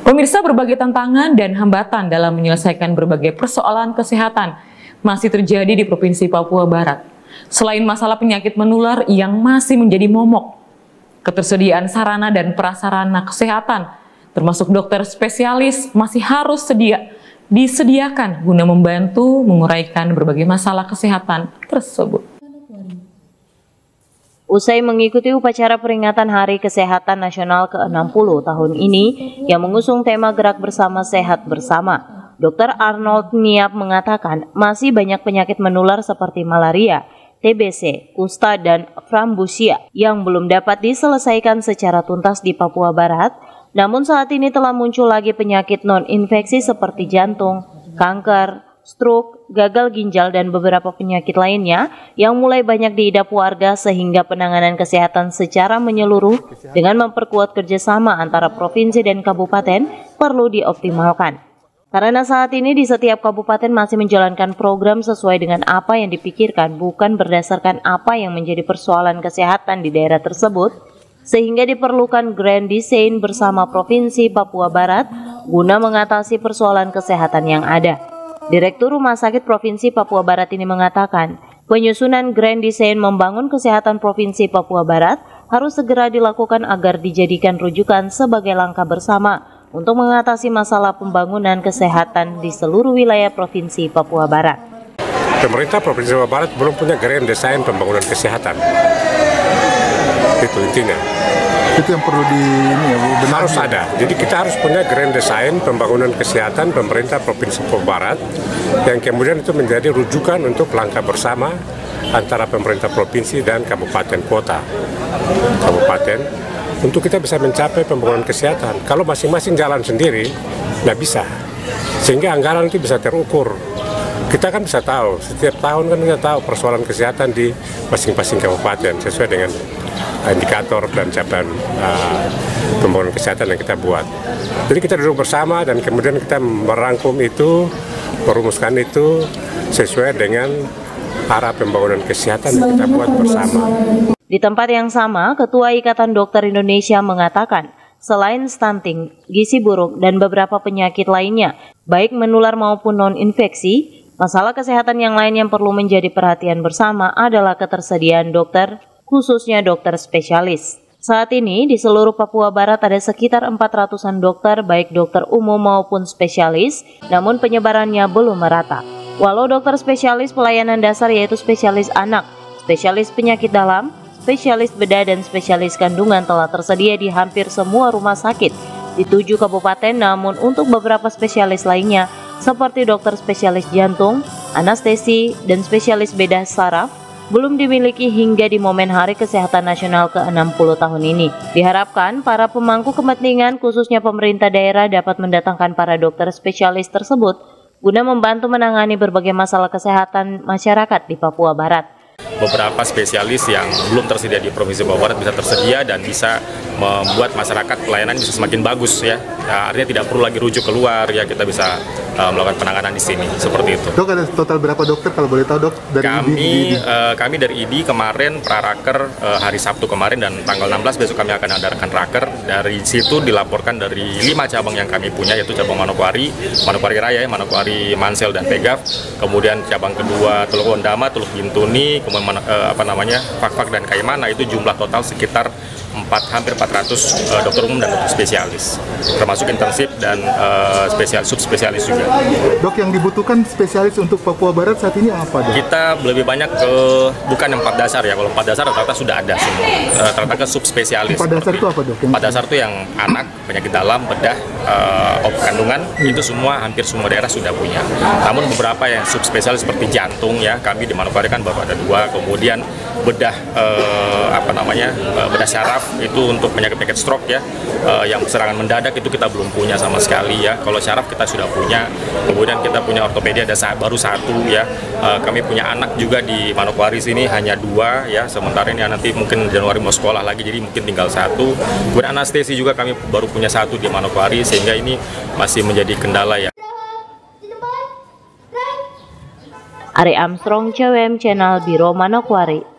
Pemirsa, berbagai tantangan dan hambatan dalam menyelesaikan berbagai persoalan kesehatan masih terjadi di Provinsi Papua Barat. Selain masalah penyakit menular yang masih menjadi momok, ketersediaan sarana dan prasarana kesehatan, termasuk dokter spesialis, masih harus disediakan guna membantu menguraikan berbagai masalah kesehatan tersebut. Usai mengikuti upacara peringatan Hari Kesehatan Nasional ke-60 tahun ini yang mengusung tema Gerak Bersama Sehat Bersama, Dr. Arnold Niap mengatakan masih banyak penyakit menular seperti malaria, TBC, kusta, dan frambusia yang belum dapat diselesaikan secara tuntas di Papua Barat. Namun saat ini telah muncul lagi penyakit non-infeksi seperti jantung, kanker, stroke, gagal ginjal, dan beberapa penyakit lainnya yang mulai banyak diidap warga, sehingga penanganan kesehatan secara menyeluruh dengan memperkuat kerjasama antara provinsi dan kabupaten perlu dioptimalkan. Karena saat ini di setiap kabupaten masih menjalankan program sesuai dengan apa yang dipikirkan, bukan berdasarkan apa yang menjadi persoalan kesehatan di daerah tersebut, sehingga diperlukan grand design bersama Provinsi Papua Barat guna mengatasi persoalan kesehatan yang ada. Direktur Rumah Sakit Provinsi Papua Barat ini mengatakan, penyusunan grand design membangun kesehatan Provinsi Papua Barat harus segera dilakukan agar dijadikan rujukan sebagai langkah bersama untuk mengatasi masalah pembangunan kesehatan di seluruh wilayah Provinsi Papua Barat. Pemerintah Provinsi Papua Barat belum punya grand design pembangunan kesehatan. Itu intinya. Itu yang perlu harus ada. Jadi kita harus punya grand design pembangunan kesehatan pemerintah Provinsi Papua Barat yang kemudian itu menjadi rujukan untuk langkah bersama antara pemerintah provinsi dan kabupaten kota. Kabupaten untuk kita bisa mencapai pembangunan kesehatan. Kalau masing-masing jalan sendiri nggak bisa. Sehingga anggaran itu bisa terukur. Kita kan bisa tahu, setiap tahun kan kita tahu persoalan kesehatan di masing-masing kabupaten sesuai dengan indikator dan capaian pembangunan kesehatan yang kita buat. Jadi kita duduk bersama dan kemudian kita merangkum itu, merumuskan itu sesuai dengan arah pembangunan kesehatan yang kita buat bersama. Di tempat yang sama, Ketua Ikatan Dokter Indonesia mengatakan, selain stunting, gizi buruk, dan beberapa penyakit lainnya, baik menular maupun non-infeksi, masalah kesehatan yang lain yang perlu menjadi perhatian bersama adalah ketersediaan dokter, khususnya dokter spesialis. Saat ini di seluruh Papua Barat ada sekitar 400-an dokter, baik dokter umum maupun spesialis, namun penyebarannya belum merata. Walau dokter spesialis pelayanan dasar yaitu spesialis anak, spesialis penyakit dalam, spesialis bedah, dan spesialis kandungan telah tersedia di hampir semua rumah sakit di 7 kabupaten, namun untuk beberapa spesialis lainnya seperti dokter spesialis jantung, anestesi, dan spesialis bedah saraf belum dimiliki hingga di momen Hari Kesehatan Nasional ke-60 tahun ini. Diharapkan para pemangku kepentingan khususnya pemerintah daerah dapat mendatangkan para dokter spesialis tersebut guna membantu menangani berbagai masalah kesehatan masyarakat di Papua Barat. Beberapa spesialis yang belum tersedia di Provinsi Papua Barat bisa tersedia dan bisa membuat masyarakat pelayanan bisa semakin bagus ya. Artinya tidak perlu lagi rujuk keluar ya, kita bisa melakukan penanganan di sini seperti itu. Dok, ada total berapa dokter kalau boleh tahu, Dok? Dari kami dari IDI kemarin praraker hari Sabtu kemarin, dan tanggal 16 besok kami akan adakan raker. Dari situ dilaporkan dari 5 cabang yang kami punya, yaitu cabang Manokwari, Manokwari Raya, Manokwari Mansel dan Pegaf, kemudian cabang kedua Teluk Ondama, Teluk Bintuni, kemudian Fak-Fak dan Kaimana. Itu jumlah total sekitar hampir 400 dokter umum dan dokter spesialis, termasuk intensif dan subspesialis juga. Dok, yang dibutuhkan spesialis untuk Papua Barat saat ini apa, Dok? Kita lebih banyak ke bukan yang 4 dasar ya. Kalau 4 dasar rata-rata sudah ada semua. Rata-rata ke subspesialis. 4 dasar itu apa, Dok? 4 dasar itu yang anak, penyakit dalam, bedah, kandungan, itu semua hampir semua daerah sudah punya. Namun beberapa yang subspesialis seperti jantung ya, kami di Manokwari kan baru ada 2. Kemudian bedah bedah syaraf itu untuk penyakit stroke ya, yang serangan mendadak itu kita belum punya sama sekali ya. Kalau syaraf kita sudah punya. Kemudian kita punya ortopedi ada baru 1 ya. Kami punya anak juga di Manokwari sini hanya 2 ya. Sementara ini nanti mungkin Januari mau sekolah lagi, jadi mungkin tinggal 1. Kemudian anestesi juga kami baru punya 1 di Manokwari, sehingga ini masih menjadi kendala ya. Ari Armstrong, CWM Channel Biro Manokwari.